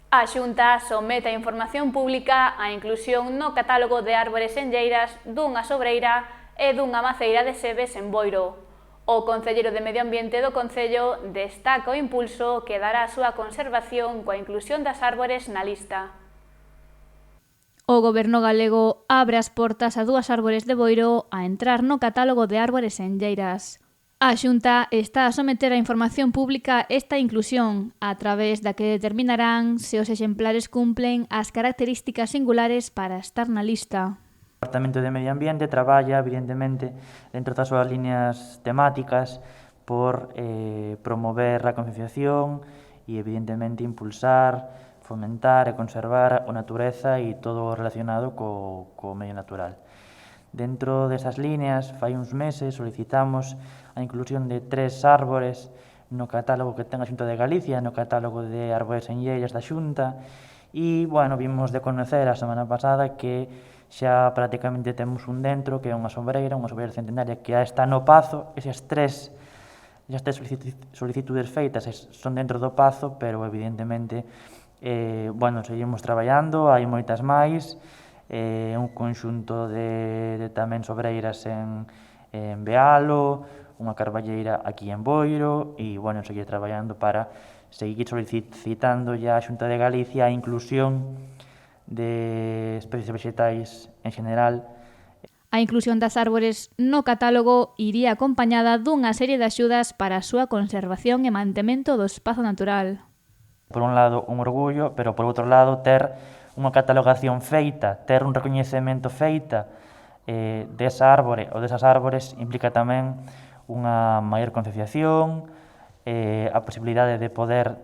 A Xunta somete a información pública a inclusión no catálogo de árbores enlleiras dunha sobreira e dunha maceira de sebes en Boiro. O concelleiro de Medio Ambiente do Concello destaca o impulso que dará a súa conservación coa inclusión das árbores na lista. O Goberno galego abre as portas a dúas árbores de Boiro a entrar no catálogo de árbores enlleiras. A Xunta está a someter a información pública esta inclusión, a través da que determinarán se os exemplares cumplen as características singulares para estar na lista. O Departamento de Medio Ambiente traballa, evidentemente, dentro das súas líneas temáticas por promover a concienciación e, evidentemente, impulsar, fomentar e conservar a natureza e todo o relacionado co medio natural. Dentro desas líneas, fai uns meses, solicitamos a inclusión de 3 árbores no catálogo que ten a Xunta de Galicia, no catálogo de árbores enlleiras da Xunta, e, bueno, vimos de conocer a semana pasada que xa prácticamente temos un dentro, que é unha sobreira centenaria, que xa está no Pazo. Esas tres solicitudes feitas son dentro do Pazo, pero, evidentemente, bueno, seguimos traballando, hai moitas máis, un conxunto de tamén sobreiras en Bealo, unha carballeira aquí en Boiro, e, bueno, seguir traballando para seguir solicitando ya a Xunta de Galicia a inclusión de especies vegetais en general. A inclusión das árbores no catálogo iría acompañada dunha serie de axudas para a súa conservación e mantemento do espazo natural. Por un lado, un orgullo, pero por outro lado, ter unha catalogación feita, ter un recoñecemento feita desa árbore ou desas árbores implica tamén unha maior concienciación, a posibilidade de poder,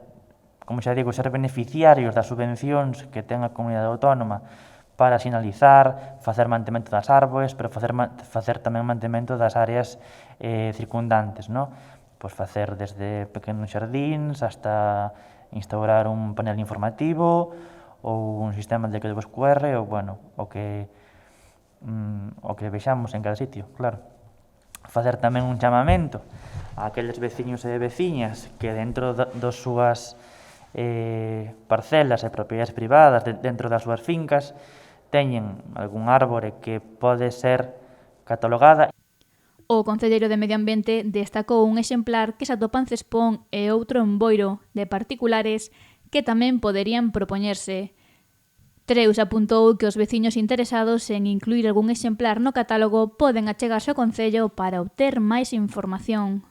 como xa digo, ser beneficiarios das subvencións que ten a comunidade autónoma para sinalizar, facer mantemento das árbores, pero facer tamén mantemento das áreas circundantes, non? Pois facer desde pequenos xardíns hasta instaurar un panel informativo ou un sistema de códigos QR ou, bueno, o que vexamos en cada sitio, claro. Facer tamén un chamamento a aqueles veciños e veciñas que dentro das súas parcelas e propiedades privadas, dentro das súas fincas, teñen algún árbore que pode ser catalogada. O concelleiro de Medio Ambiente destacou un exemplar que se atopa en Cespón e outro en Boiro, de particulares, que tamén poderían propoñerse. Treus apuntou que os veciños interesados en incluir algún exemplar no catálogo poden achegarse ao Concello para obter máis información.